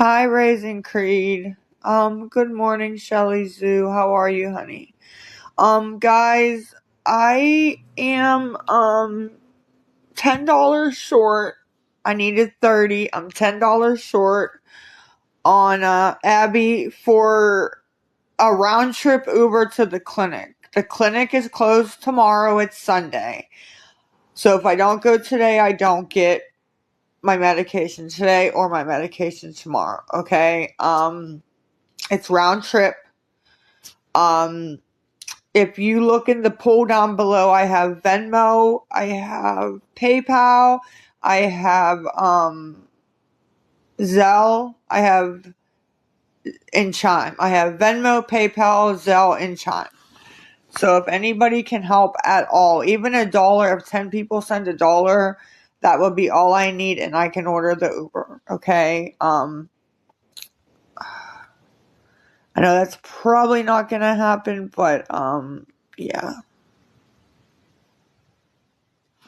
Hi, Raising Creed. Good morning, Shelly Zoo. How are you, honey? Guys, I am, $10 short. I needed 30. I'm $10 short on, Abby for a round trip Uber to the clinic. The clinic is closed tomorrow. It's Sunday. So if I don't go today, I don't get my medication today or my medication tomorrow. Okay? It's round trip. If you look in the poll down below, I have Venmo, I have PayPal, I have Zelle, I have in Chime. I have Venmo, PayPal, Zelle, and Chime. So if anybody can help at all, even $1, if 10 people send $1, that would be all I need, and I can order the Uber. Okay. I know that's probably not gonna happen, but yeah.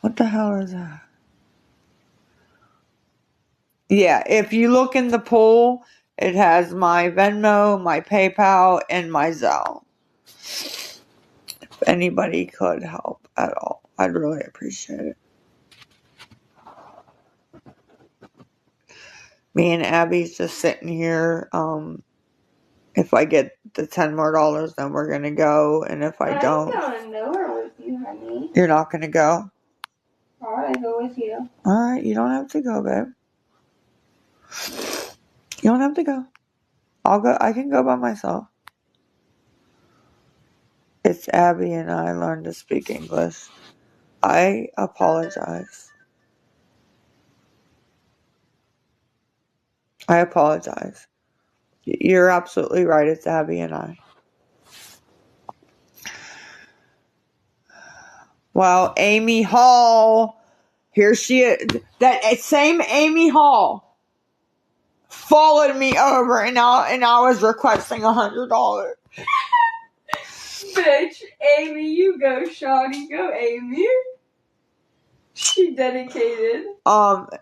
What the hell is that? Yeah, if you look in the poll, it has my Venmo, my PayPal, and my Zelle. If anybody could help at all, I'd really appreciate it. Me and Abby's just sitting here. If I get the $10 more, then we're gonna go, and if I don't, I'm going nowhere with you, honey. You're not gonna go? Alright, I go with you. Alright, you don't have to go, babe. You don't have to go. I'll go. I can go by myself. It's Abby and I learned to speak English. I apologize. I apologize. You're absolutely right. It's Abby and I. Well, Amy Hall, here she is. That same Amy Hall followed me over, and I was requesting $100. Bitch, Amy, you go, shawty, go, Amy. She dedicated.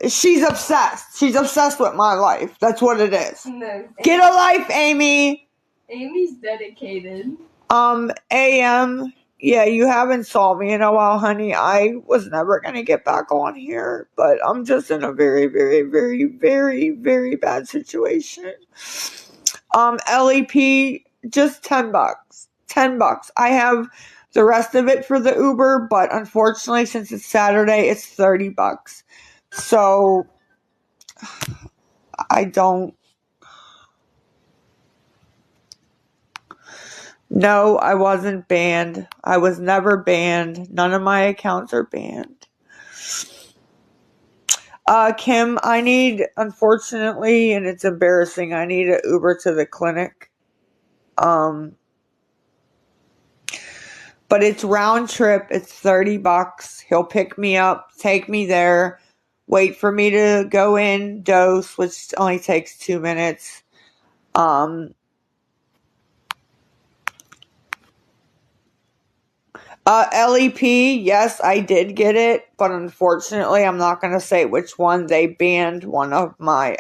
She's obsessed. She's obsessed with my life. That's what it is. No. Get a life, Amy. Amy's dedicated. AM. Yeah, you haven't saw me in a while, honey. I was never gonna get back on here, but I'm just in a very, very, very, very, very bad situation. LEP, just $10. $10. I have the rest of it for the Uber, but unfortunately, since it's Saturday, it's $30. So I don't. No, I wasn't banned. I was never banned. None of my accounts are banned. Kim, I need, unfortunately, and it's embarrassing, I need an Uber to the clinic. But it's round trip. It's $30. He'll pick me up, take me there, wait for me to go in, dose, which only takes 2 minutes. LEP, yes, I did get it, but unfortunately, I'm not gonna say which one. They banned one of my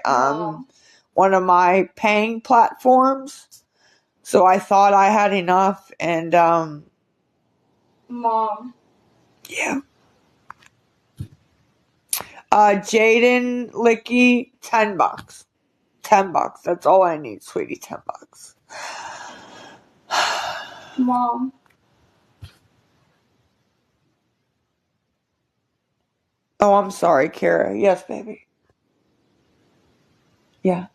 paying platforms. So I thought I had enough, and Mom. yeah. Jaden Licky, $10. $10. That's all I need, sweetie. $10. Mom. Oh, I'm sorry, Kara. Yes, baby. Yeah.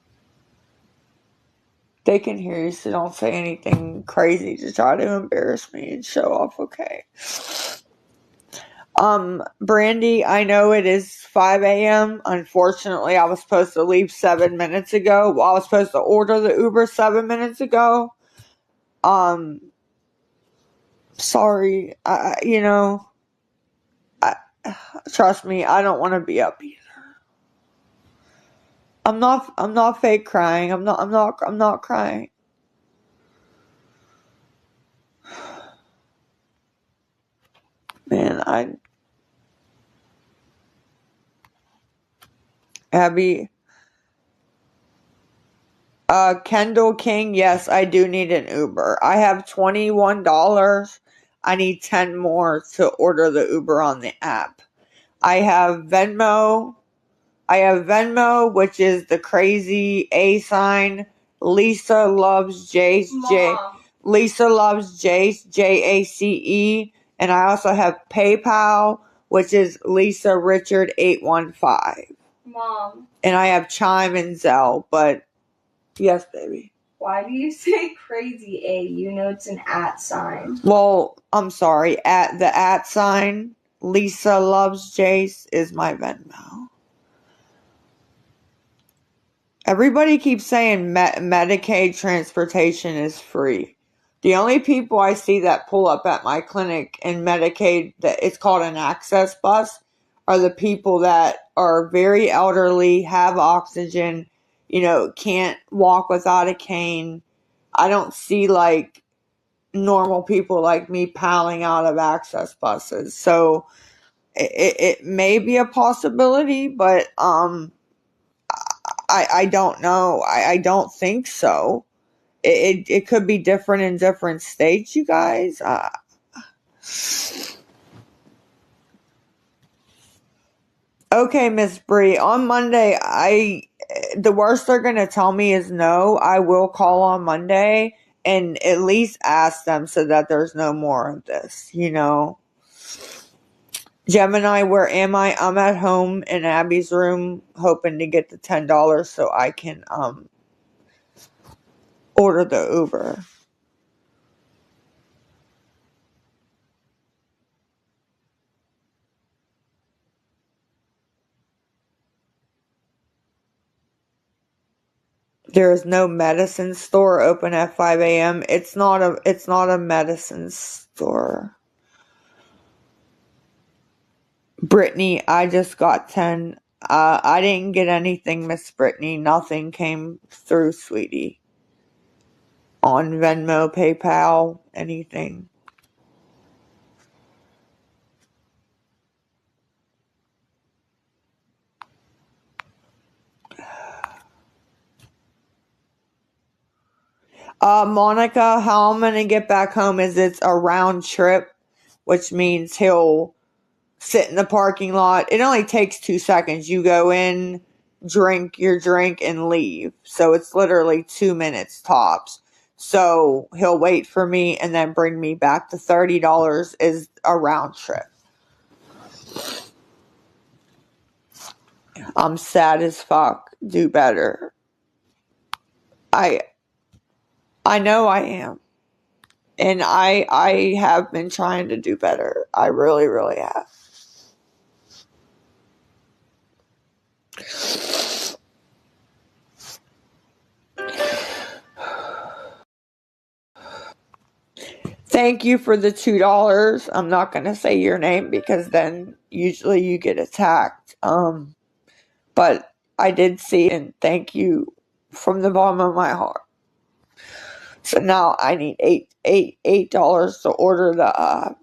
They can hear you, so don't say anything crazy to try to embarrass me and show off, okay? Brandy, I know it is 5 a.m. Unfortunately, I was supposed to leave 7 minutes ago. Well, I was supposed to order the Uber 7 minutes ago. Sorry. Trust me, I don't want to be up either. I'm not fake crying. I'm not crying. Man, Abby, Kendall King, yes, I do need an Uber. I have $21. I need 10 more to order the Uber on the app. I have Venmo. Which is the crazy A sign. Lisa loves Jace. Lisa loves Jace, JACE. And I also have PayPal, which is Lisa Richard 815. Mom. And I have Chime and Zelle, but yes, baby. Why do you say crazy A? You know it's an @ sign. Well, I'm sorry. At the @ sign, Lisa loves Jace is my Venmo. Everybody keeps saying Medicaid transportation is free. The only people I see that pull up at my clinic in Medicaid, that it's called an access bus, are the people that are very elderly, have oxygen, can't walk without a cane. I don't see like normal people like me piling out of access buses. So it may be a possibility, but I don't know. I don't think so. It could be different in different states, you guys. Okay, Miss Bree. On Monday, the worst they're gonna tell me is no. I will call on Monday and at least ask them so that there's no more of this. Gemini, where am I? I'm at home in Abby's room, hoping to get the $10 so I can order the Uber. There is no medicine store open at 5 a.m. It's not a medicine store. Brittany, I just got 10. I didn't get anything, Miss Brittany. Nothing came through, sweetie. On Venmo, PayPal, anything. Monica, how I'm gonna get back home is it's a round trip, which means he'll sit in the parking lot. It only takes 2 seconds. You go in, drink your drink, and leave. So it's literally 2 minutes tops. So he'll wait for me and then bring me back. The $30 is a round trip. I'm sad as fuck. Do better. I know I am. And I have been trying to do better. I really, really have. Thank you for the $2. I'm not going to say your name because then usually you get attacked. But I did see it, and thank you from the bottom of my heart. So now I need $8 to order the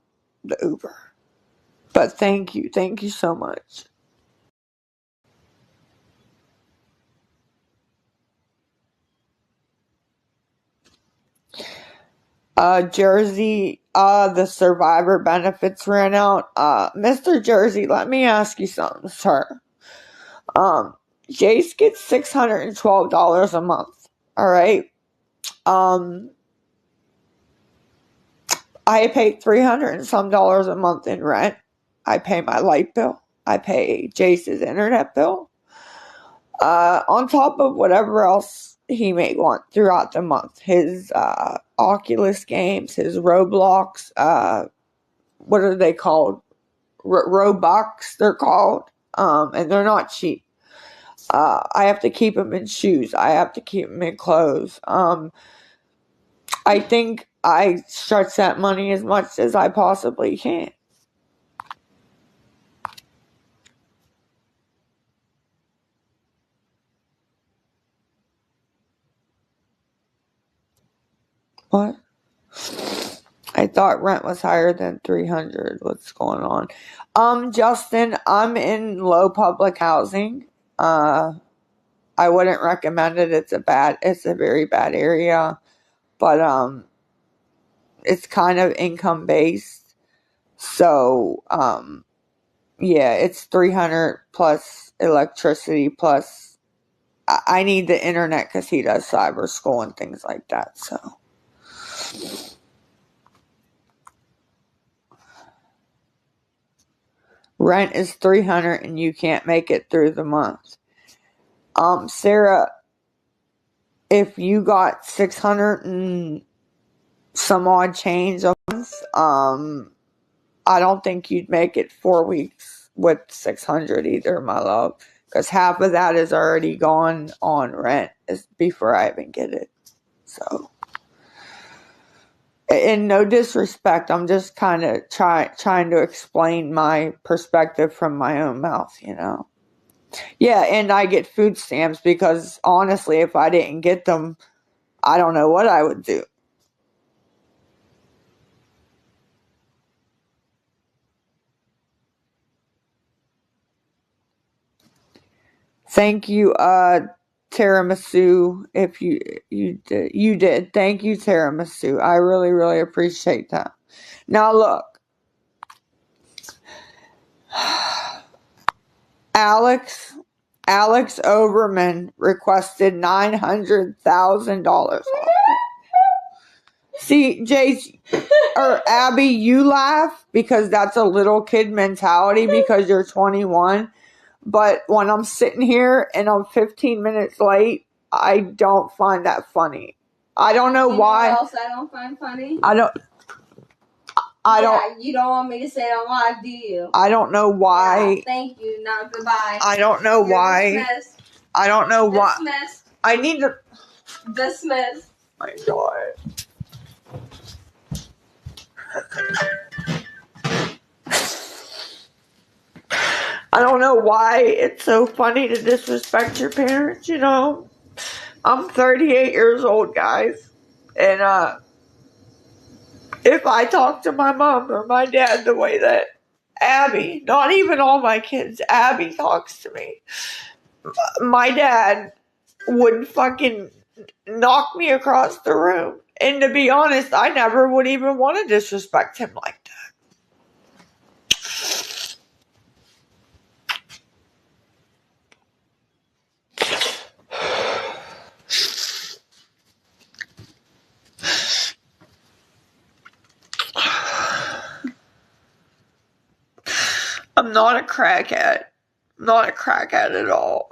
Uber. But thank you so much. Jersey, the survivor benefits ran out. Mr. Jersey, let me ask you something, sir. Jace gets $612 a month. All right. I pay $300 and some a month in rent. I pay my light bill. I pay Jace's internet bill. On top of whatever else he may want throughout the month. His Oculus games, his Roblox, what are they called? Robux, they're called. And they're not cheap. I have to keep him in shoes. I have to keep him in clothes. I think I stretch that money as much as I possibly can. What? I thought rent was higher than 300. What's going on? Justin, I'm in low public housing. I wouldn't recommend it. It's a very bad area, but it's kind of income based. So yeah, it's 300 plus electricity plus I need the internet because he does cyber school and things like that. So rent is 300 and you can't make it through the month. Sarah, if you got 600 and some odd change a month, I don't think you'd make it 4 weeks with 600 either, my love, because half of that is already gone on rent before I even get it. So, and no disrespect, I'm just kind of trying to explain my perspective from my own mouth, you know. Yeah, and I get food stamps because honestly, if I didn't get them, I don't know what I would do. Thank you, tiramisu. If you did. Thank you, tiramisu. I really, really appreciate that. Now look, Alex Oberman requested $900,000. See, Jace or Abby, you laugh because that's a little kid mentality because you're 21. But when I'm sitting here and I'm 15 minutes late, I don't find that funny. I don't know why. What else I don't find funny? I don't. Yeah, you don't want me to say it on live, do you? I don't know why. Yeah, thank you. Now goodbye. I don't know why. Dismissed. I don't know why. Dismissed. I need to. Dismissed. My God. I don't know why it's so funny to disrespect your parents, you know. I'm 38 years old, guys. And if I talk to my mom or my dad the way that Abby, not even all my kids, Abby talks to me, my dad would fucking knock me across the room. And to be honest, I never would even want to disrespect him like that. I'm not a crackhead. Not a crackhead at all.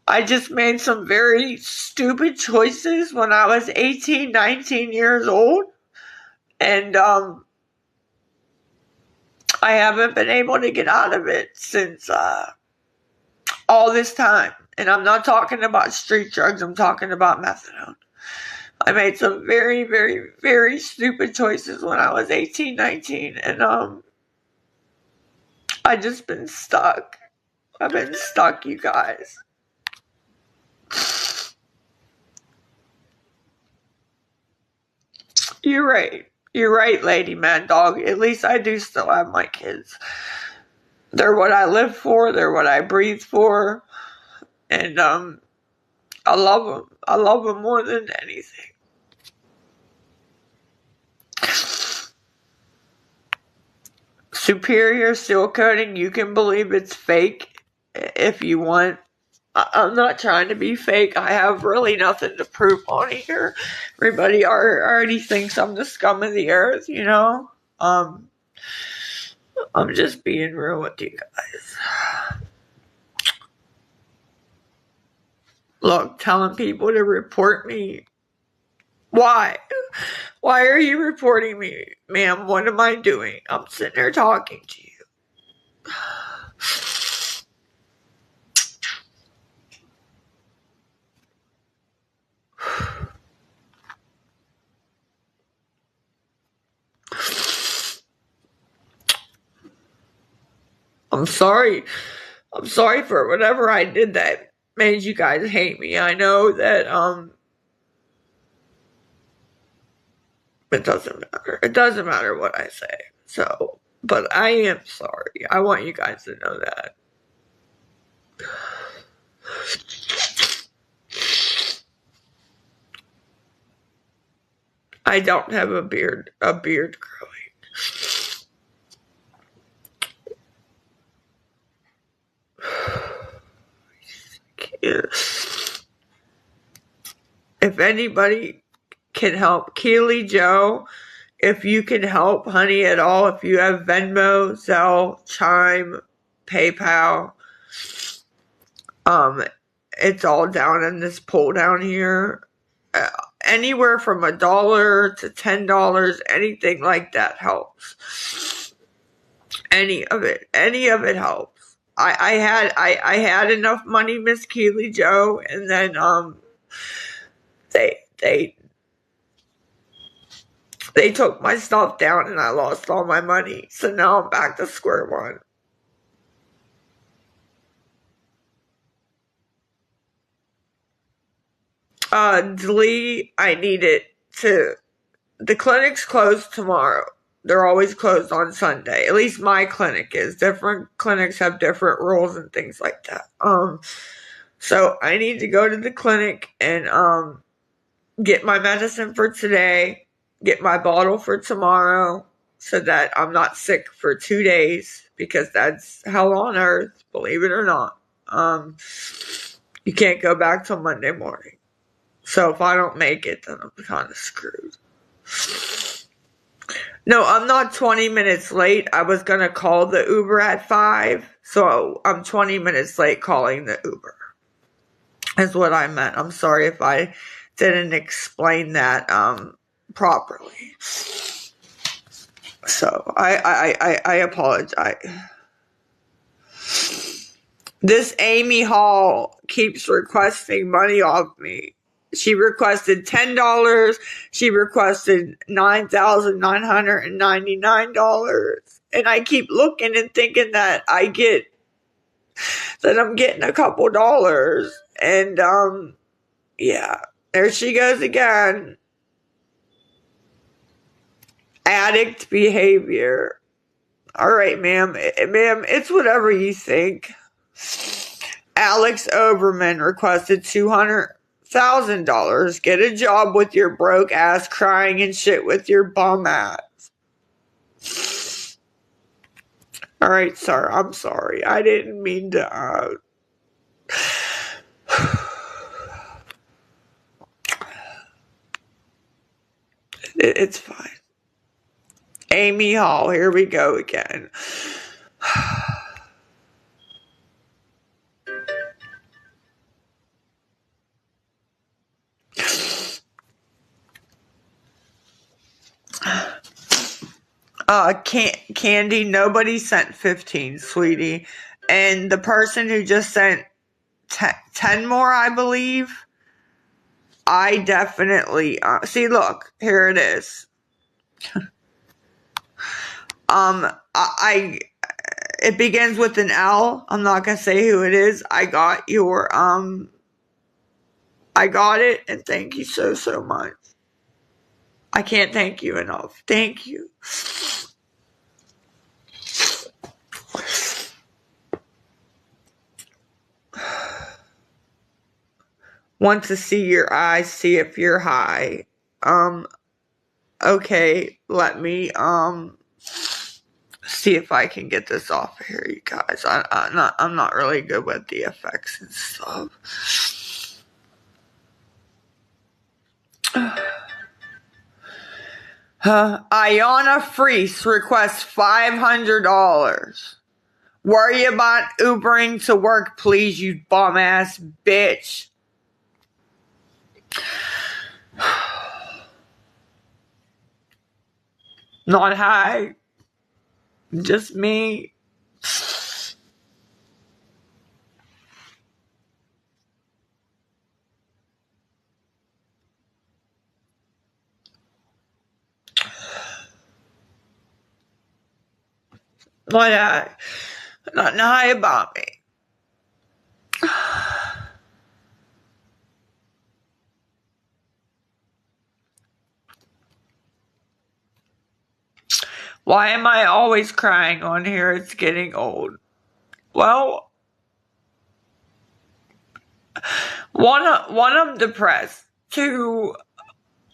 I just made some very stupid choices when I was 18, 19 years old. And I haven't been able to get out of it since all this time. And I'm not talking about street drugs. I'm talking about methadone. I made some very, very, very stupid choices when I was 18, 19. And I just been stuck. I've been stuck, you guys. You're right. You're right, Lady Mad Dog. At least I do still have my kids. They're what I live for. They're what I breathe for. And I love them. I love them more than anything. Superior seal coating, you can believe it's fake if you want. I'm not trying to be fake. I have really nothing to prove on here. Everybody already thinks I'm the scum of the earth, you know? I'm just being real with you guys. Look, telling people to report me. Why? Why are you reporting me, ma'am? What am I doing? I'm sitting there talking to you. I'm sorry. I'm sorry for whatever I did that made you guys hate me. I know that it doesn't matter. It doesn't matter what I say. So, but I am sorry. I want you guys to know that. I don't have a beard growing. If anybody can help, Keely Joe, if you can help, honey, at all, if you have Venmo, Zelle, Chime, PayPal, it's all down in this pool down here. Anywhere from $1 to $10, anything like that helps. Any of it helps. I had enough money, Miss Keely Joe, and then they took my stuff down and I lost all my money. So now I'm back to square one. Dlee, I need it to. The clinic's closed tomorrow. They're always closed on Sunday. At least my clinic is. Different clinics have different rules and things like that. So I need to go to the clinic and get my medicine for today, get my bottle for tomorrow, so that I'm not sick for 2 days, because that's hell on earth, believe it or not. You can't go back till Monday morning. So if I don't make it, then I'm kind of screwed. No, I'm not 20 minutes late. I was going to call the Uber at 5, so I'm 20 minutes late calling the Uber. Is what I meant. I'm sorry if I didn't explain that properly. So I apologize. This Amy Hall keeps requesting money off me. She requested $10. She requested $9,999. And I keep looking and thinking that I'm getting a couple dollars. And yeah, there she goes again. Addict behavior. All right, ma'am, it's whatever you think. Alex Oberman requested $200,000. Get a job with your broke ass, crying and shit with your bum ass. All right, sir, I'm sorry. I didn't mean to. It's fine. Amy Hall, here we go again. Candy, nobody sent 15, sweetie. And the person who just sent 10 more, I believe, I definitely, see, look, here it is. It begins with an L. I'm not going to say who it is. I got it, and thank you so much. I can't thank you enough. Thank you. Want to see your eyes, see if you're high. Okay, let me, see if I can get this off of here, you guys. I'm not really good with the effects and stuff. Ayana Freese requests $500. Worry about Ubering to work, please, you bum ass bitch. Not high. Just me. Not high. Nothing high about me. Why am I always crying on here? It's getting old. Well, one, I'm depressed. Two,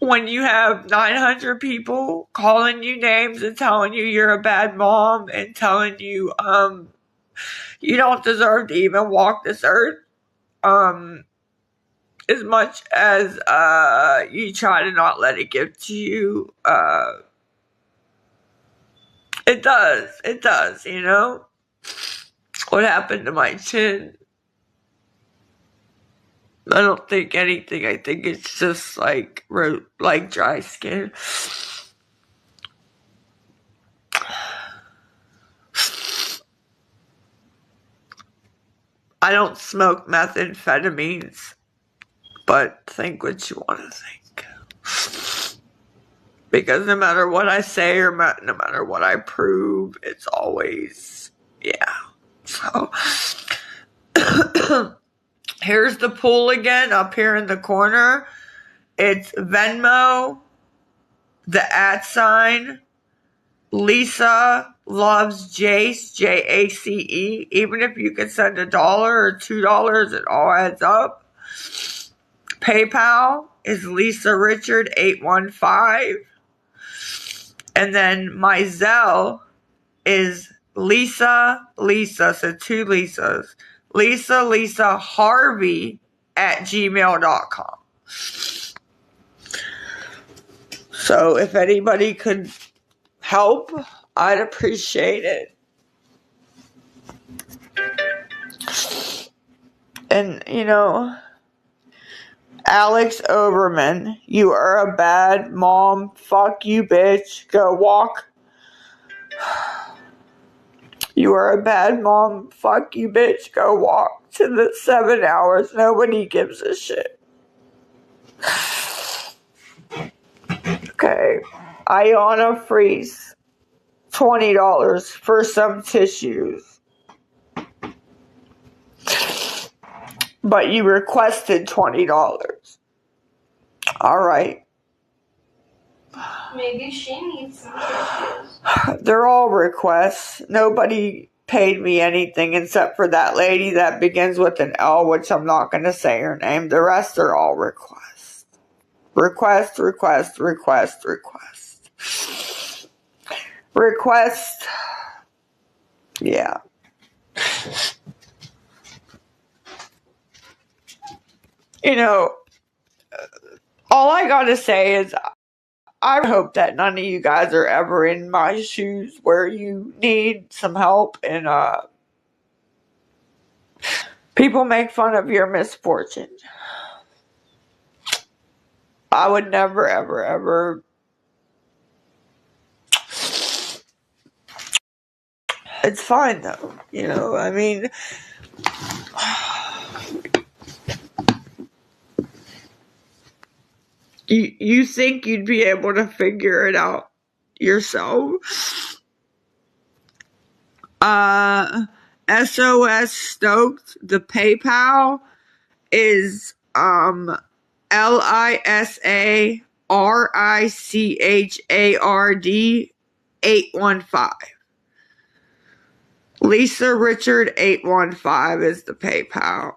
when you have 900 people calling you names and telling you you're a bad mom and telling you you don't deserve to even walk this earth, as much as you try to not let it get to you, it does, you know. What happened to my chin? I don't think anything. I think it's just like dry skin. I don't smoke methamphetamines, but think what you want to think. Because no matter what I say or no matter what I prove, it's always, yeah. So, here's the pool again up here in the corner. It's Venmo, the @ Lisa loves Jace, Jace. Even if you could send $1 or $2, it all adds up. PayPal is Lisa Richard 815. And then my Zelle is Lisa, so 2 Lisas. Lisa Harvey @gmail.com. So if anybody could help, I'd appreciate it. And, you know, Alex Overman, you are a bad mom. Fuck you, bitch. Go walk. You are a bad mom. Fuck you, bitch. Go walk to the 7 hours. Nobody gives a shit. Okay. Ayana Freeze, $20 for some tissues. But you requested $20. Alright. Maybe she needs some tissues. They're all requests. Nobody paid me anything except for that lady that begins with an L, which I'm not going to say her name. The rest are all requests. Request. Yeah. You know, all I gotta say is I hope that none of you guys are ever in my shoes where you need some help and people make fun of your misfortune. I would never, ever. It's fine though, you know, I mean, you think you'd be able to figure it out yourself? SOS Stoked, the PayPal is LISARICHARD 815. Lisa Richard 815 is the PayPal.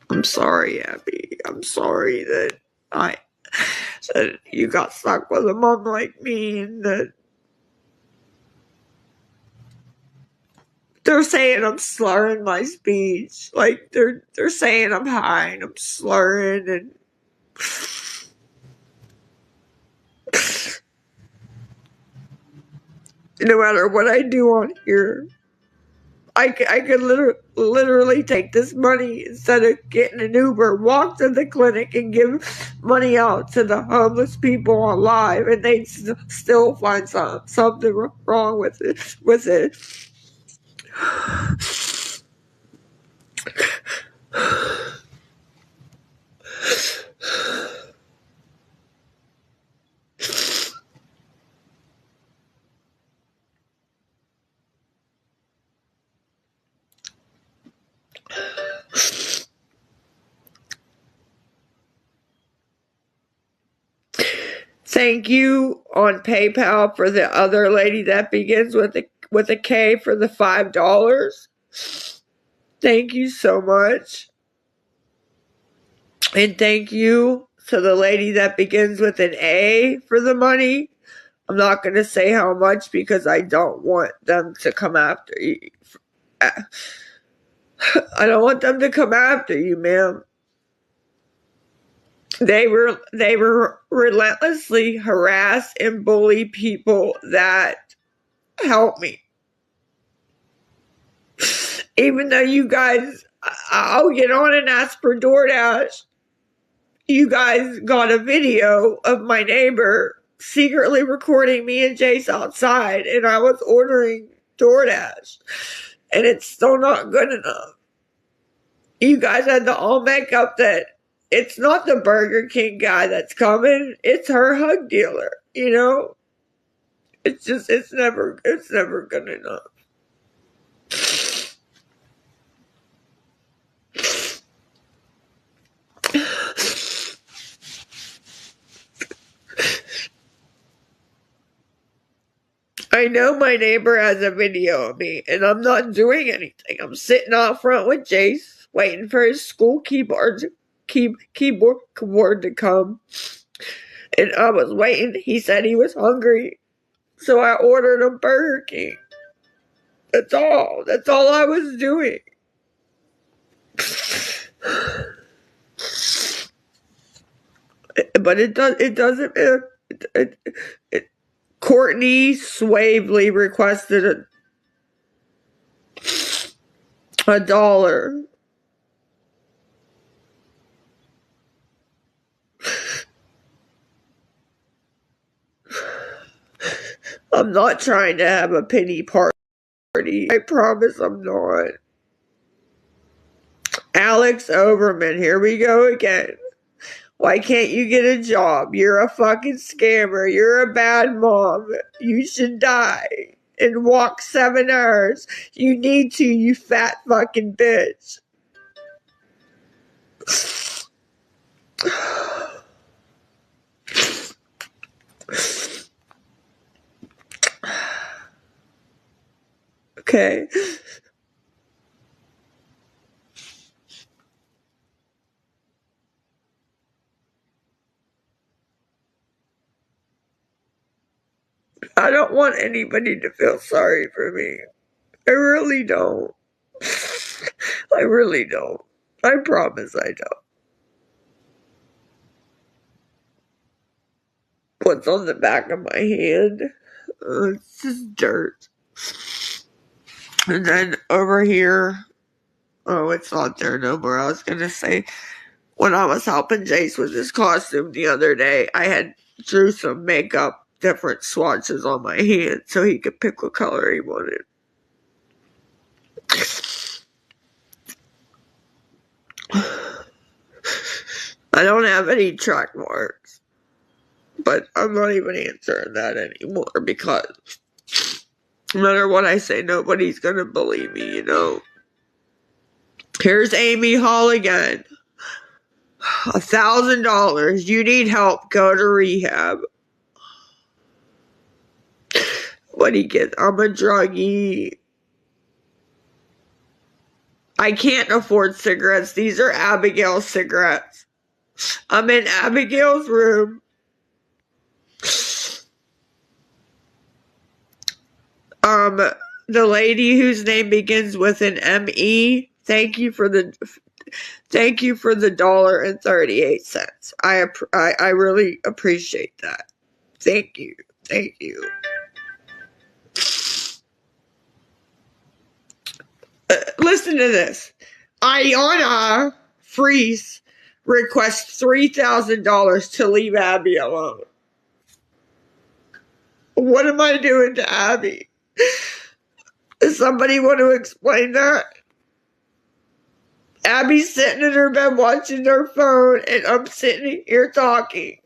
I'm sorry, Abby. I'm sorry that you got stuck with a mom like me, and that they're saying I'm slurring my speech. Like they're saying I'm high and I'm slurring, and no matter what I do on here, I could literally take this money instead of getting an Uber, walk to the clinic and give money out to the homeless people on live, and they'd still find something wrong with it. Thank you on PayPal for the other lady that begins with a K for the $5. Thank you so much. And thank you to the lady that begins with an A for the money. I'm not going to say how much because I don't want them to come after you. I don't want them to come after you, ma'am. They were relentlessly harass and bully people that help me. Even though you guys, I'll get on and ask for DoorDash. You guys got a video of my neighbor secretly recording me and Jace outside, and I was ordering DoorDash, and it's still not good enough. You guys had to all make up that it's not the Burger King guy that's coming, it's her hug dealer, you know? It's never good enough. I know my neighbor has a video of me, and I'm not doing anything. I'm sitting out front with Jace, waiting for his school keyboard to come. And I was waiting. He said he was hungry, so I ordered a Burger King. That's all. That's all I was doing. But it doesn't. Courtney Swavely requested $1. I'm not trying to have a pity party. I promise I'm not. Alex Overman, here we go again. Why can't you get a job? You're a fucking scammer. You're a bad mom. You should die and walk 7 hours. You need to, you fat fucking bitch. Okay. I don't want anybody to feel sorry for me. I really don't. I really don't. I promise I don't. What's on the back of my hand? It's just dirt. And then over here, oh, it's not there no more. I was going to say, when I was helping Jace with his costume the other day, I had drew some makeup, different swatches on my hand so he could pick what color he wanted. I don't have any track marks, but I'm not even answering that anymore because no matter what I say, nobody's gonna believe me, you know. Here's Amy Hall again. $1,000. You need help, go to rehab. What do you get? I'm a druggie. I can't afford cigarettes. These are Abigail's cigarettes. I'm in Abigail's room. The lady whose name begins with an M-E, thank you for the $1.38. I really appreciate that. Thank you. Thank you. Listen to this. Ayana Freeze requests $3,000 to leave Abby alone. What am I doing to Abby? Does somebody want to explain that? Abby's sitting in her bed watching her phone, and I'm sitting here talking.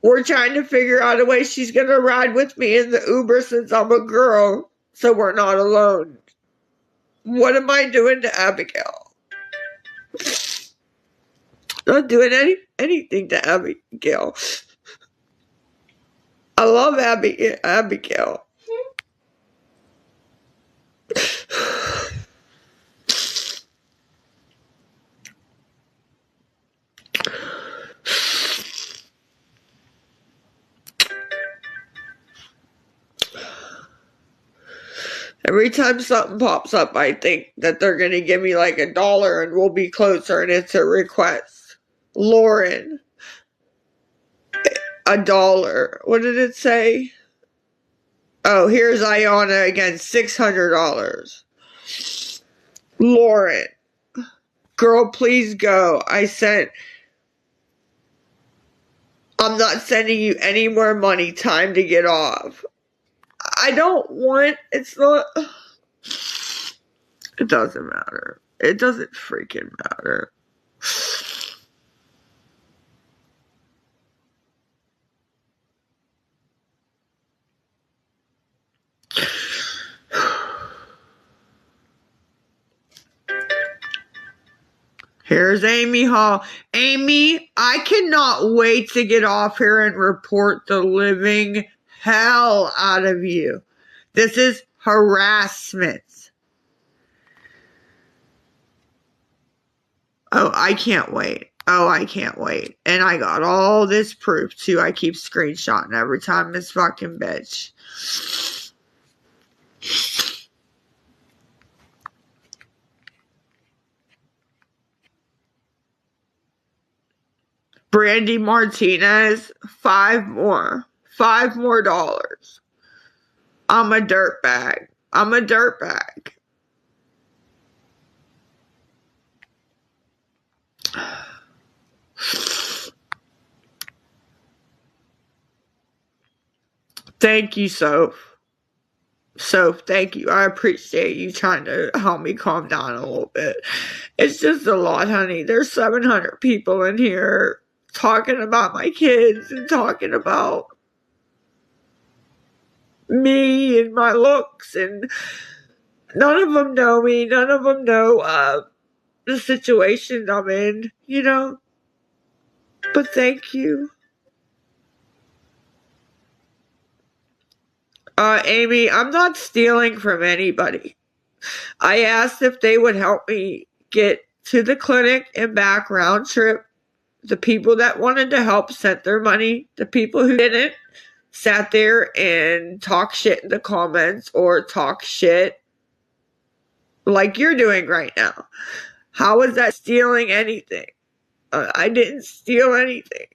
We're trying to figure out a way she's going to ride with me in the Uber since I'm a girl, so we're not alone. What am I doing to Abigail? Not doing anything to Abigail. I love Abigail. Every time something pops up, I think that they're going to give me like $1 and we'll be closer, and it's a request. Lauren, $1. What did it say? Oh, here's Ayana again, $600. Lauren, girl, please go. I'm not sending you any more money. Time to get off. I don't want, it's not, it doesn't matter. It doesn't freaking matter. Here's Amy Hall. Amy, I cannot wait to get off here and report the living hell out of you. This is harassment. Oh, I can't wait. Oh, I can't wait. And I got all this proof too. I keep screenshotting every time this fucking bitch. Brandy Martinez, $5 more. $5 more. I'm a dirtbag. I'm a dirtbag. Thank you, Soph. Soph, thank you. I appreciate you trying to help me calm down a little bit. It's just a lot, honey. There's 700 people in here talking about my kids and talking about me and my looks, and none of them know me. None of them know the situation I'm in, you know? But thank you. Amy, I'm not stealing from anybody. I asked if they would help me get to the clinic and back round trip. The people that wanted to help sent their money. The people who didn't sat there and talk shit in the comments or talk shit like you're doing right now. How is that stealing anything? I didn't steal anything.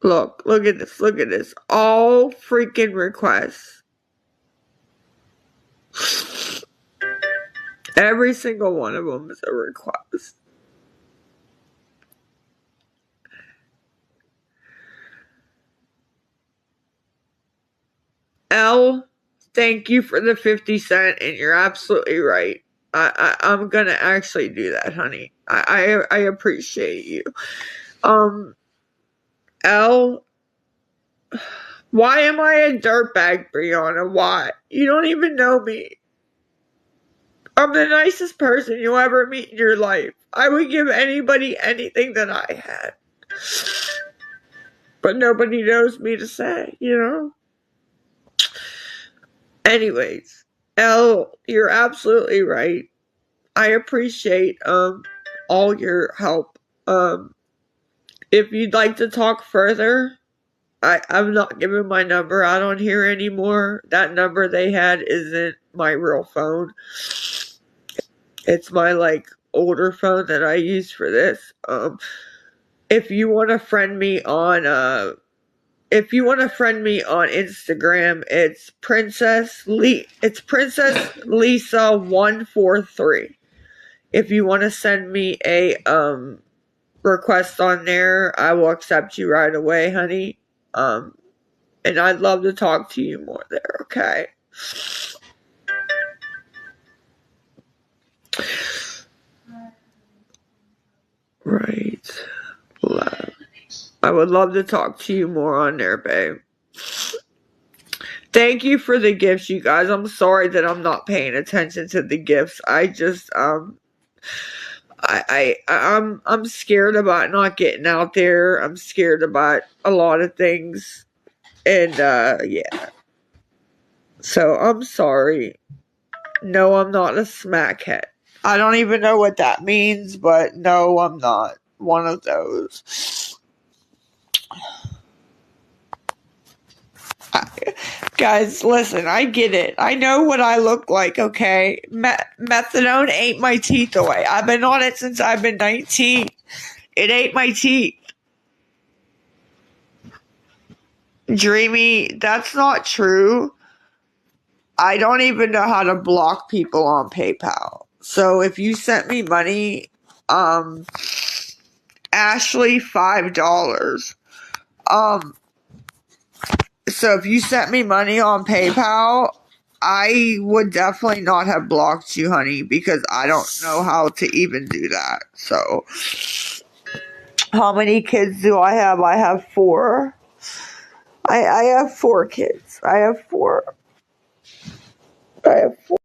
Look at this, look at this. All freaking requests. Every single one of them is a request. L, thank you for the 50 cents, and you're absolutely right. I'm gonna actually do that, honey. I appreciate you. L, why am I a dirtbag, Brianna? Why? You don't even know me. I'm the nicest person you'll ever meet in your life. I would give anybody anything that I had. But nobody knows me to say, you know? Anyways, Elle, you're absolutely right. I appreciate all your help. If you'd like to talk further, I'm not giving my number out on here anymore. That number they had isn't my real phone. It's my older phone that I use for this. If you want to friend me on Instagram, it's Princess Lisa 143. If you want to send me a request on there, I will accept you right away, honey. And I'd love to talk to you more there, okay? Right. Love. I would love to talk to you more on there, babe. Thank you for the gifts, you guys. I'm sorry that I'm not paying attention to the gifts. I just, I'm scared about not getting out there. I'm scared about a lot of things. And yeah. So I'm sorry. No, I'm not a smackhead. I don't even know what that means, but no, I'm not one of those. Guys, listen, I get it. I know what I look like, okay? Methadone ate my teeth away. I've been on it since I've been 19. It ate my teeth. Dreamy, that's not true. I don't even know how to block people on PayPal. So if you sent me money, Ashley, $5. So if you sent me money on PayPal, I would definitely not have blocked you, honey, because I don't know how to even do that. So, how many kids do I have? I have 4. I have 4 kids. I have 4. I have 4.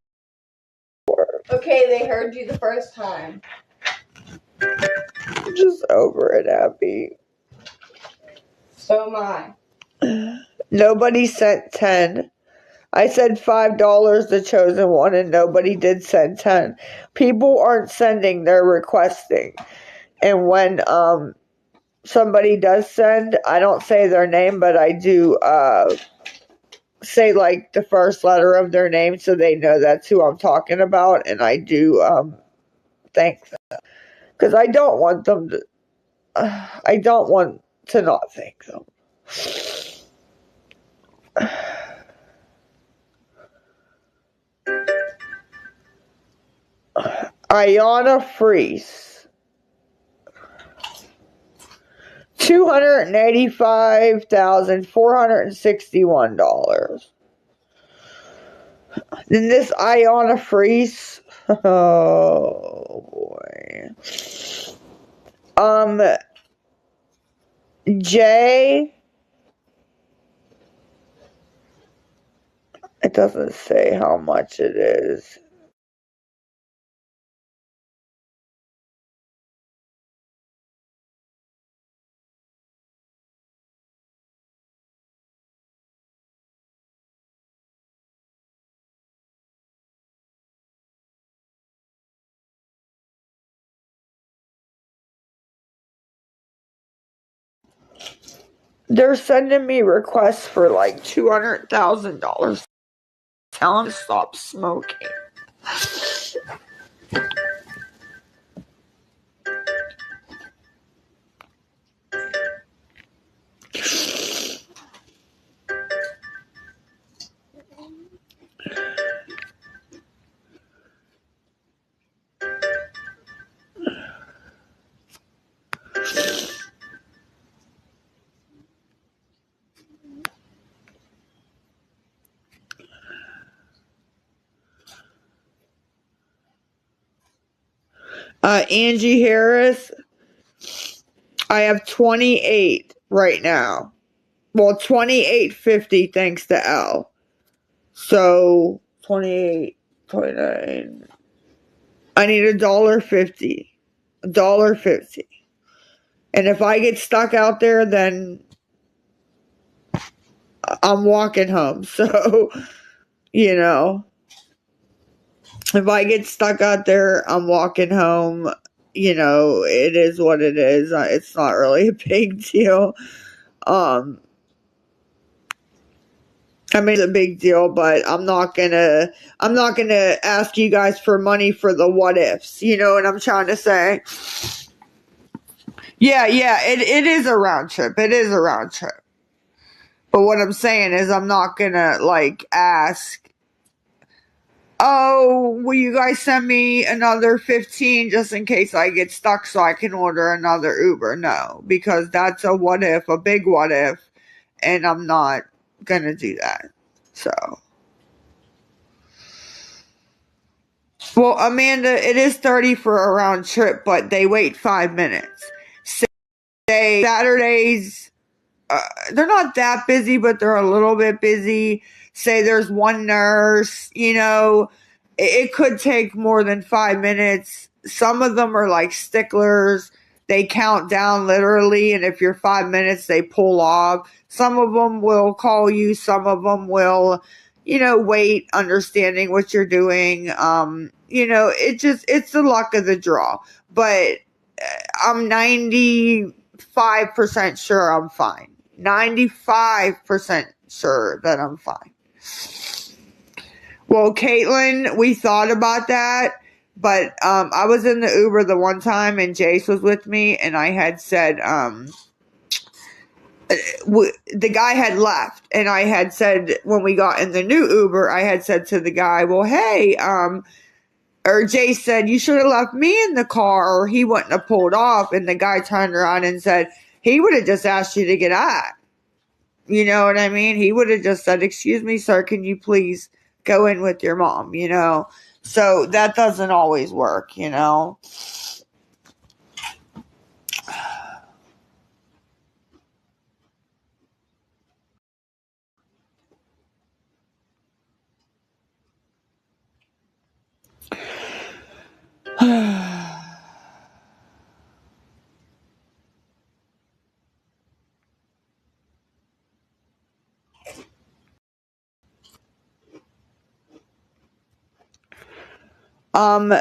Okay, they heard you the first time. I'm just over it, Abby. So am I. Nobody sent 10. I said $5, the chosen one, and nobody did send 10. People aren't sending, they're requesting. And when somebody does send, I don't say their name, but I do say like the first letter of their name so they know that's who I'm talking about, and I do thank them. Because I don't want them to, I don't want to not thank them. Ayana Freese, $285,461. Then this Ayana Freese, oh boy. Jay, it doesn't say how much it is. They're sending me requests for like $200,000. Tell them to stop smoking. Angie Harris, I have 28 right now. Well, 28.50 thanks to L. So 28, 29. I need $1.50. $1.50. And if I get stuck out there, then I'm walking home. So, you know, if I get stuck out there, I'm walking home. You know, it is what it is. It's not really a big deal. I mean, it's a big deal, but I'm not gonna ask you guys for money for the what ifs. You know what I'm trying to say? Yeah, it is a round trip. It is a round trip. But what I'm saying is I'm not gonna like ask, oh, will you guys send me another 15 just in case I get stuck so I can order another Uber? No, because that's a what if, a big what if, and I'm not gonna do that. So, well, Amanda, it is 30 for a round trip, but they wait 5 minutes. Say Saturdays, they're not that busy, but they're a little bit busy. Say there's one nurse, you know, it could take more than 5 minutes. some of them are like sticklers. They count down literally, and if you're 5 minutes, they pull off. Some of them will call you. Some of them will, wait, understanding what you're doing. It's the luck of the draw. But I'm 95% sure I'm fine. 95% sure that I'm fine. Well, Caitlin, we thought about that, but I was in the Uber the one time and Jace was with me, and I had said the guy had left, and I had said when we got in the new Uber, I had said to the guy, well, hey, or Jace said, you should have left me in the car or he wouldn't have pulled off. And the guy turned around and said, he would have just asked you to get out. You know what I mean? He would have just said, excuse me, sir, can you please go in with your mom, So that doesn't always work,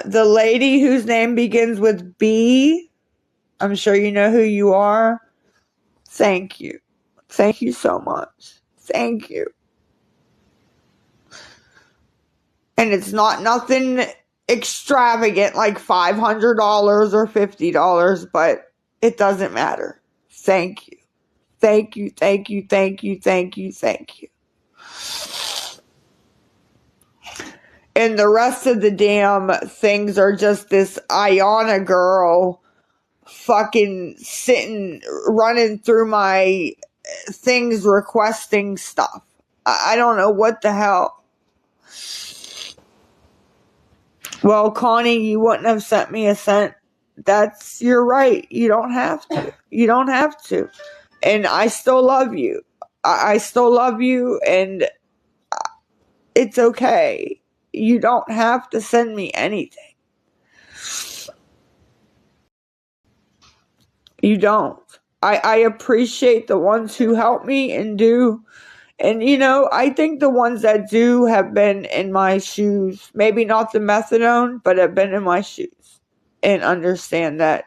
The lady whose name begins with B, I'm sure you know who you are. Thank you. Thank you so much. Thank you. And it's not nothing extravagant like $500 or $50, but it doesn't matter. Thank you. Thank you, thank you, thank you, thank you, thank you. And the rest of the damn things are just this Ayana girl fucking running through my things requesting stuff. I don't know what the hell. Well, Connie, you wouldn't have sent me a cent. You're right. You don't have to. You don't have to. And I still love you. I still love you, and it's okay. You don't have to send me anything. You don't. I appreciate the ones who help me and do. And, I think the ones that do have been in my shoes. Maybe not the methadone, but have been in my shoes. And understand that,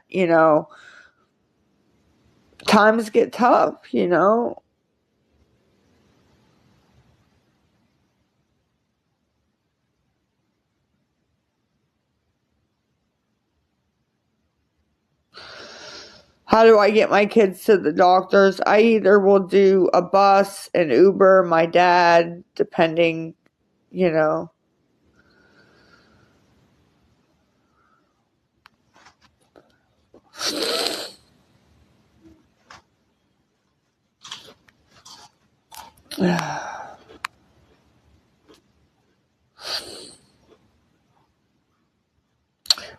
times get tough, How do I get my kids to the doctors? I either will do a bus, an Uber, my dad, depending, you know.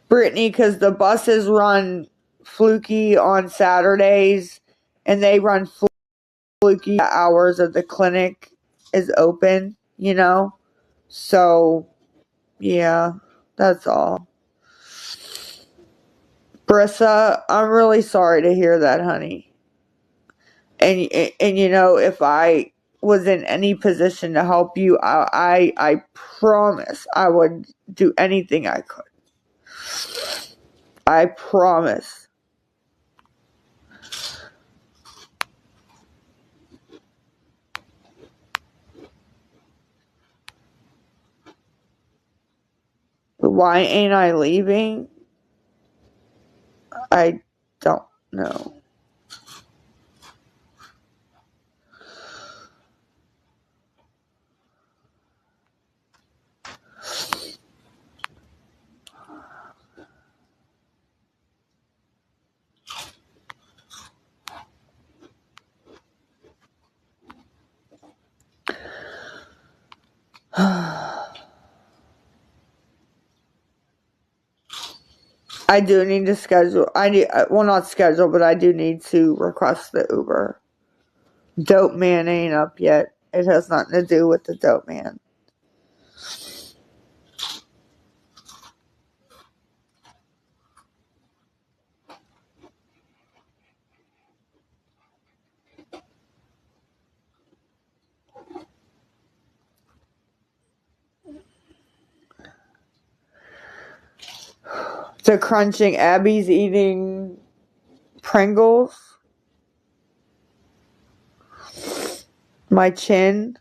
Brittany, because the buses run fluky on Saturdays and they run fluky hours of the clinic is open, So, yeah, that's all. Brissa, I'm really sorry to hear that, honey. And if I was in any position to help you, I promise I would do anything I could. I promise. Why ain't I leaving? I don't know. I do need to schedule. Not schedule, but I do need to request the Uber. Dope man ain't up yet. It has nothing to do with the dope man. So crunching. Abby's eating Pringles. My chin.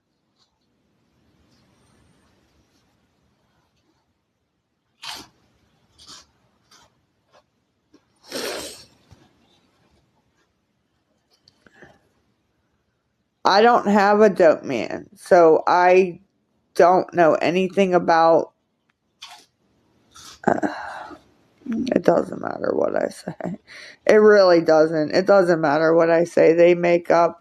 I don't have a dope man, so I don't know anything about. It doesn't matter what I say. It really doesn't. It doesn't matter what I say. They make up.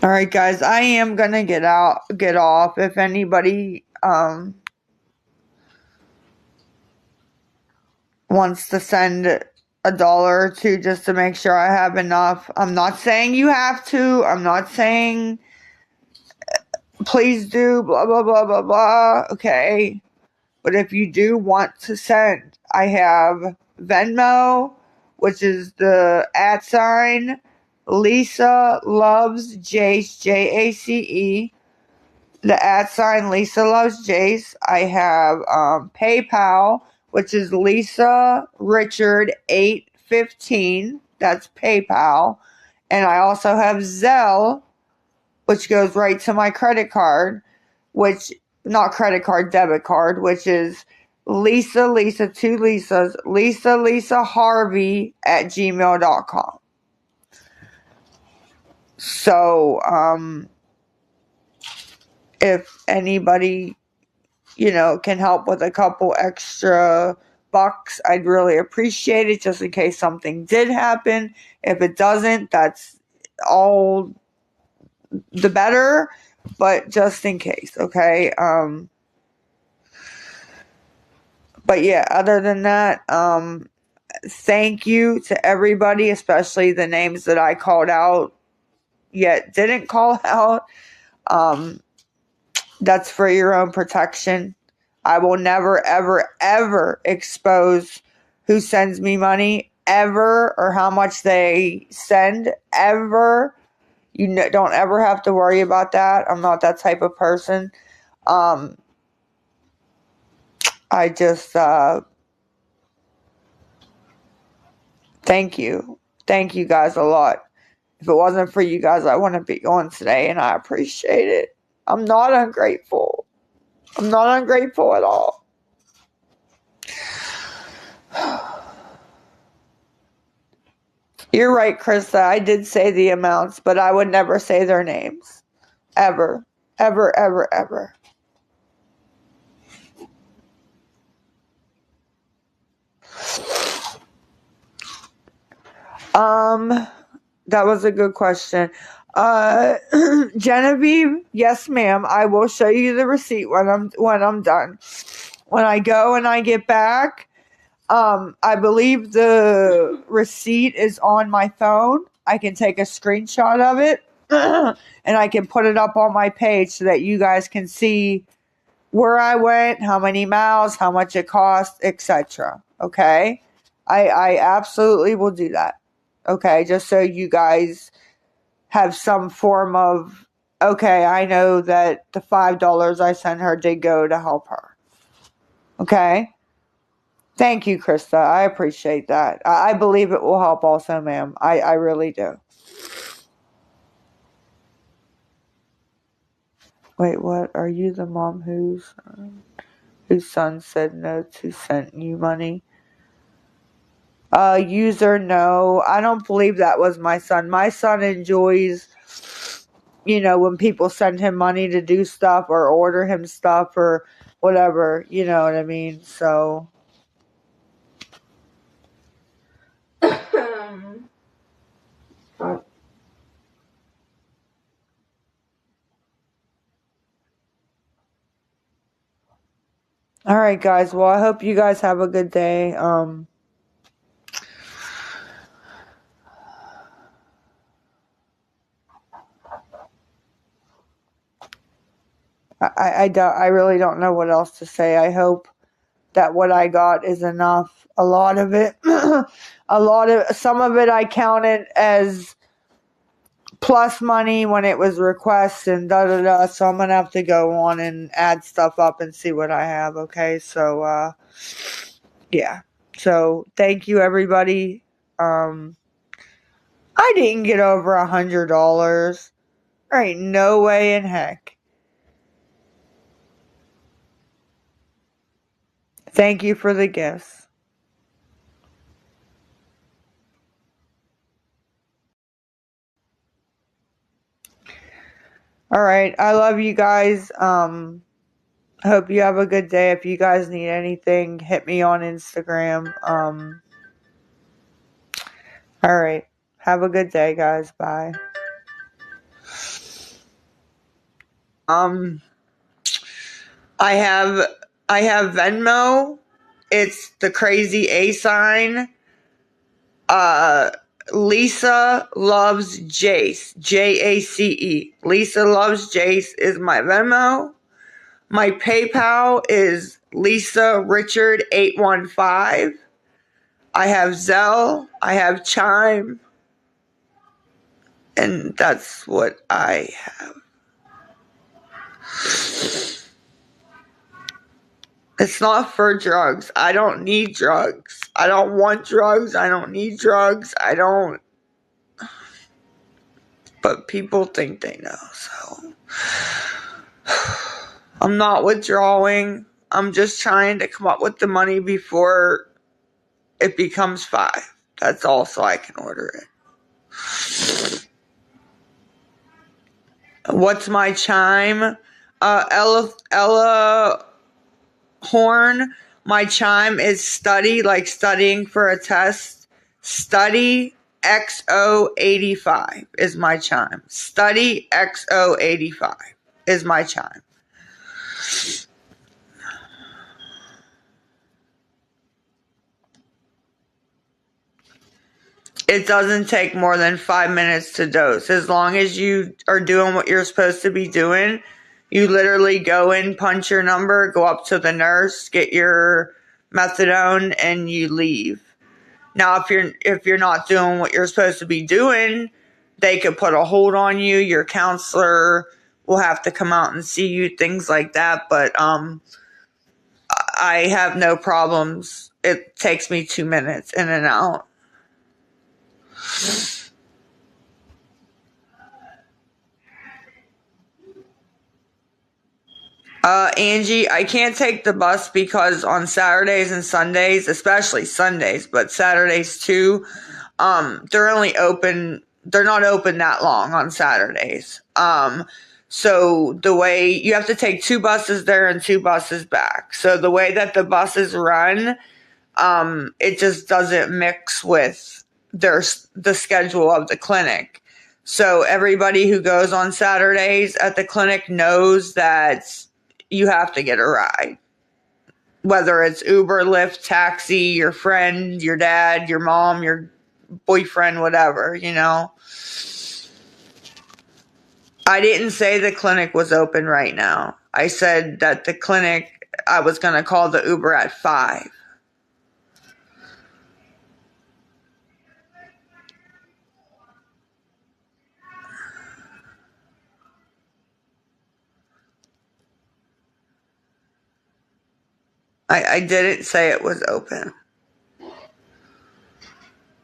All right, guys. I am gonna get off. If anybody wants to send $1 or two just to make sure I have enough. I'm not saying you have to. I'm not saying please do. Blah blah blah blah blah. Okay. But if you do want to send, I have Venmo, which is the @ Lisa Loves Jace, JACE. The @ Lisa Loves Jace. I have PayPal, which is Lisa Richard 815. That's PayPal. And I also have Zelle, which goes right to my credit card, which, not credit card, debit card, which is Lisa, two Lisas, Lisa Harvey @gmail.com. So, if anybody, can help with a couple extra bucks, I'd really appreciate it, just in case something did happen. If it doesn't, that's all the better, but just in case, okay? But yeah, other than that, thank you to everybody, especially the names that I called out yet didn't call out. That's for your own protection. I will never, ever, ever expose who sends me money, ever, or how much they send, ever. You don't ever have to worry about that. I'm not that type of person. I just, thank you. Thank you guys a lot. If it wasn't for you guys, I wouldn't be on today, and I appreciate it. I'm not ungrateful. I'm not ungrateful at all. You're right, Krista. I did say the amounts, but I would never say their names. Ever. Ever, ever, ever. That was a good question. Genevieve, yes, ma'am. I will show you the receipt when I'm done. When I go and I get back, I believe the receipt is on my phone. I can take a screenshot of it and I can put it up on my page so that you guys can see where I went, how many miles, how much it cost, etc. Okay? I absolutely will do that. Okay, just so you guys have some form of, okay, I know that the $5 I sent her did go to help her. Okay? Thank you, Krista. I appreciate that. I believe it will help also, ma'am. I really do. Wait, what? Are you the mom whose son said no to sent you money? User, no. I don't believe that was my son. My son enjoys, when people send him money to do stuff or order him stuff or whatever. You know what I mean? So. All right, guys. Well, I hope you guys have a good day. I really don't know what else to say. I hope that what I got is enough. A lot of it, some of it I counted as plus money when it was requests and da da da. So I'm gonna have to go on and add stuff up and see what I have. Okay, so yeah. So thank you, everybody. I didn't get over $100. There ain't no way in heck. Thank you for the gifts. All right, I love you guys. Hope you have a good day. If you guys need anything, hit me on Instagram. All right. Have a good day, guys. Bye. I have Venmo. It's the crazy A sign. Lisa loves Jace. Jace. Lisa loves Jace is my Venmo. My PayPal is Lisa Richard 815. I have Zelle. I have Chime. And that's what I have. It's not for drugs. I don't need drugs. I don't want drugs. I don't need drugs. I don't. But people think they know, so. I'm not withdrawing. I'm just trying to come up with the money before it becomes 5. That's all, so I can order it. What's my chime? Ella Horn. My chime is study, like studying for a test. Study XO85 is my chime. Study XO85 is my chime. It doesn't take more than 5 minutes to dose. As long as you are doing what you're supposed to be doing, you literally go in, punch your number, go up to the nurse, get your methadone, and you leave. Now, if you're not doing what you're supposed to be doing, they could put a hold on you. Your counselor will have to come out and see you, things like that. But I have no problems. It takes me 2 minutes in and out. Angie, I can't take the bus because on Saturdays and Sundays, especially Sundays, but Saturdays too, they're not open that long on Saturdays. So the way you have to take 2 buses there and 2 buses back. So the way that the buses run, it just doesn't mix with the schedule of the clinic. So everybody who goes on Saturdays at the clinic knows that you have to get a ride. Whether it's Uber, Lyft, taxi, your friend, your dad, your mom, your boyfriend, whatever, I didn't say the clinic was open right now. I said that the clinic, I was going to call the Uber at 5. I didn't say it was open.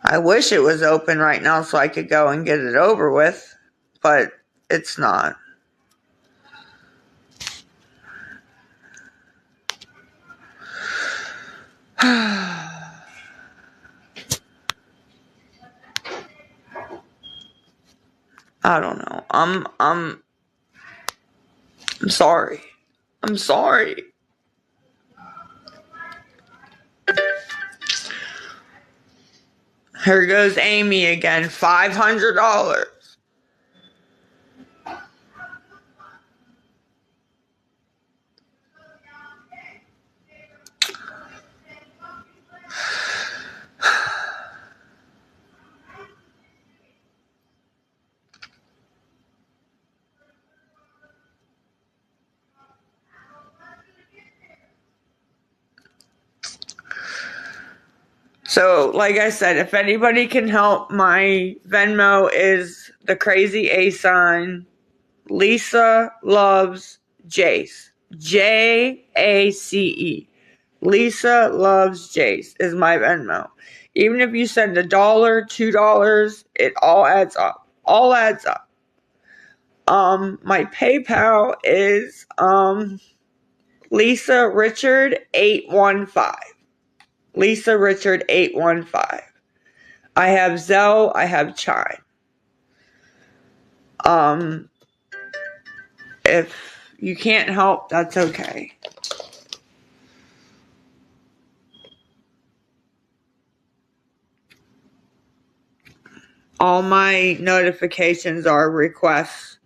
I wish it was open right now so I could go and get it over with, but it's not. I don't know. I'm sorry. I'm sorry. Here goes Amy again. $500. So, like I said, if anybody can help, my Venmo is the crazy A sign. Lisa loves Jace. Jace. Lisa loves Jace is my Venmo. Even if you send $1, $2, it all adds up. All adds up. My PayPal is Lisa Richard 815. Lisa Richard 815. I have Zelle, I have Chime. If you can't help, that's okay. All my notifications are requests.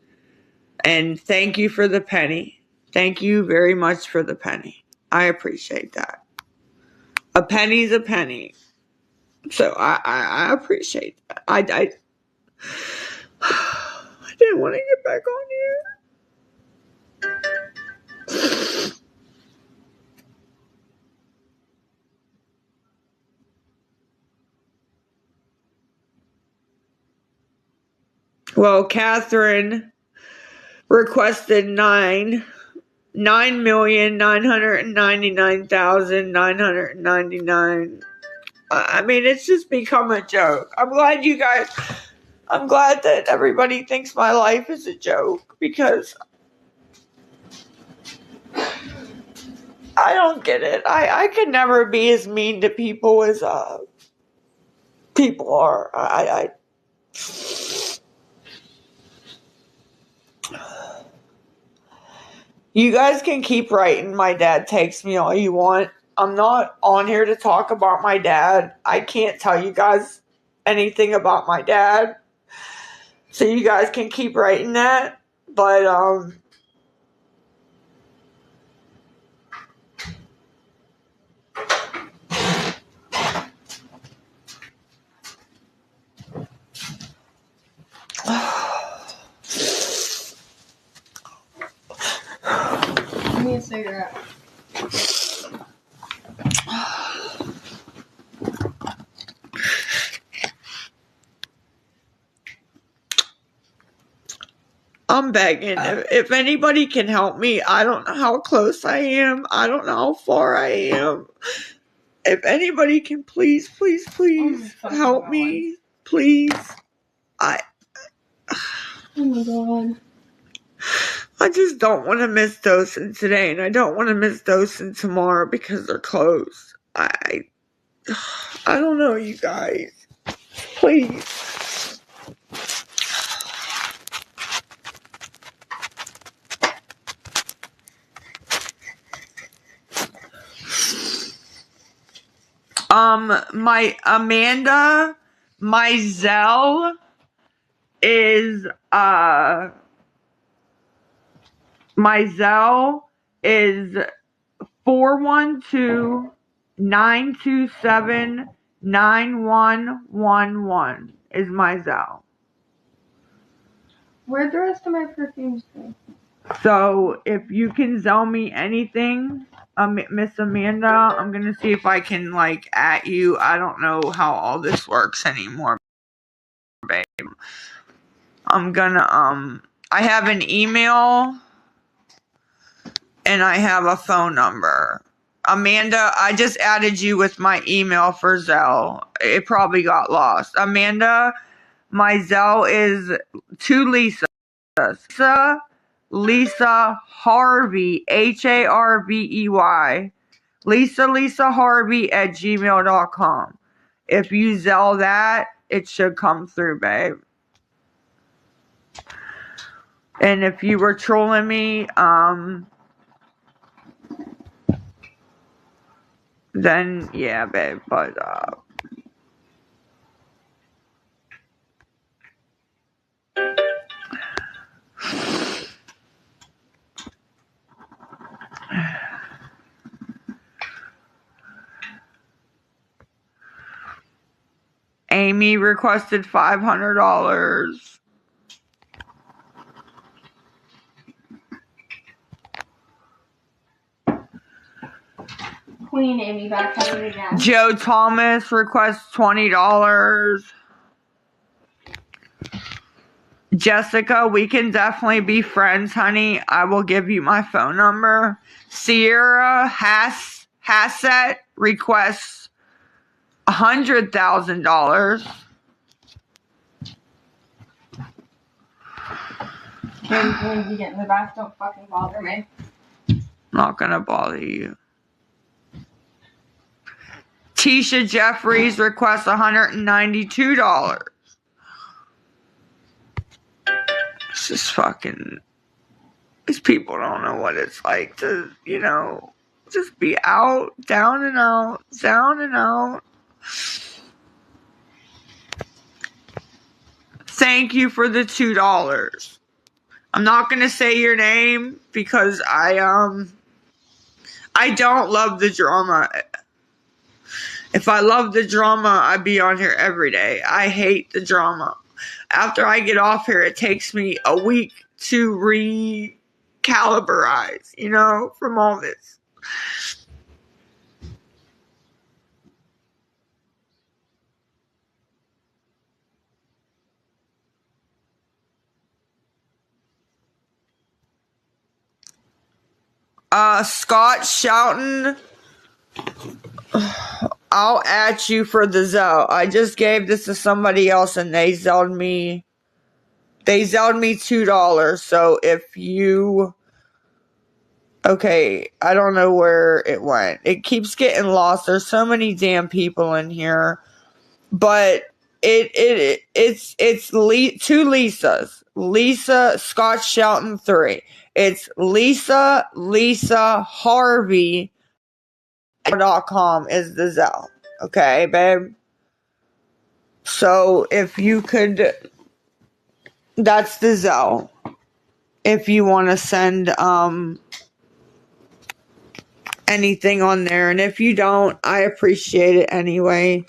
And thank you for the penny. Thank you very much for the penny. I appreciate that. A penny's a penny. So I appreciate that. I didn't want to get back on here. Well, Catherine requested 9,999,999. I mean, it's just become a joke. I'm glad that everybody thinks my life is a joke, because I don't get it. I could never be as mean to people as people are. You guys can keep writing "my dad takes me" all you want. I'm not on here to talk about my dad. I can't tell you guys anything about my dad. So you guys can keep writing that. But Give me a cigarette. I'm begging. If anybody can help me, I don't know how close I am. I don't know how far I am. If anybody can please help me. Please. Oh my god. I just don't want to miss Dawson today, and I don't want to miss Dawson tomorrow because they're closed. I don't know, you guys. Please. My Amanda, my Zelle is, my Zelle is 412-927-9111 is my Zelle. Where'd the rest of my perfumes go? So if you can Zelle me anything, Miss Amanda, I'm gonna see if I can at you. I don't know how all this works anymore, babe. I'm gonna I have an email and I have a phone number. Amanda, I just added you with my email for Zelle. It probably got lost. Amanda, my Zelle is to Lisa. Lisa Harvey, Harvey, LisaHarvey@gmail.com. If you Zelle that, it should come through, babe. And if you were trolling me, then yeah, babe. But Amy requested $500. Queen Amy back at it again. Joe Thomas requests $20. Jessica, we can definitely be friends, honey. I will give you my phone number. Sierra Hassett requests $100,000. When you get in the back, don't fucking bother me. Not gonna bother you. Tisha Jeffries requests $192. It's just fucking. These people don't know what it's like to, just be out, down and out, down and out. Thank you for the $2. I'm not gonna say your name because I don't love the drama. If I love the drama, I'd be on here every day. I hate the drama. After I get off here, it takes me a week to recalibrate, from all this. Scott Shelton, I'll add you for the Zelle. I just gave this to somebody else and they zelled me $2. So if you, okay, I don't know where it went. It keeps getting lost. There's so many damn people in here, but it's two Lisas. Lisa Scott Shelton 3. It's Lisa Harvey.com is the Zelle. Okay, babe? So if you could, that's the Zelle. If you want to send anything on there. And if you don't, I appreciate it anyway.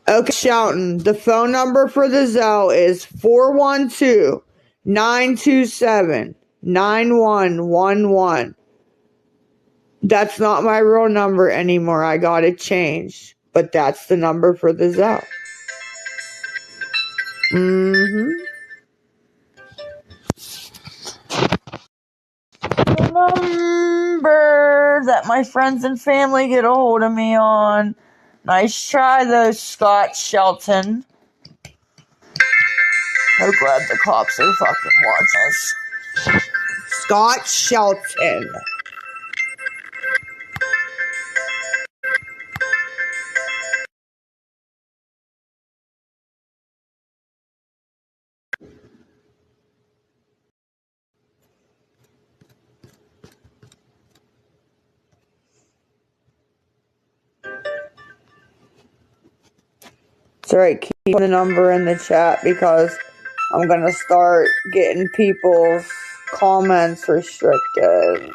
Okay, Shelton, the phone number for the Zelle is 412-927-9111. That's not my real number anymore. I got it changed. But that's the number for the Zelle. The number that my friends and family get a hold of me on. Nice try though, Scott Shelton. Oh, glad the cops are fucking watching us. Scott Shelton. It's alright, keep the number in the chat because I'm gonna start getting people's comments restricted.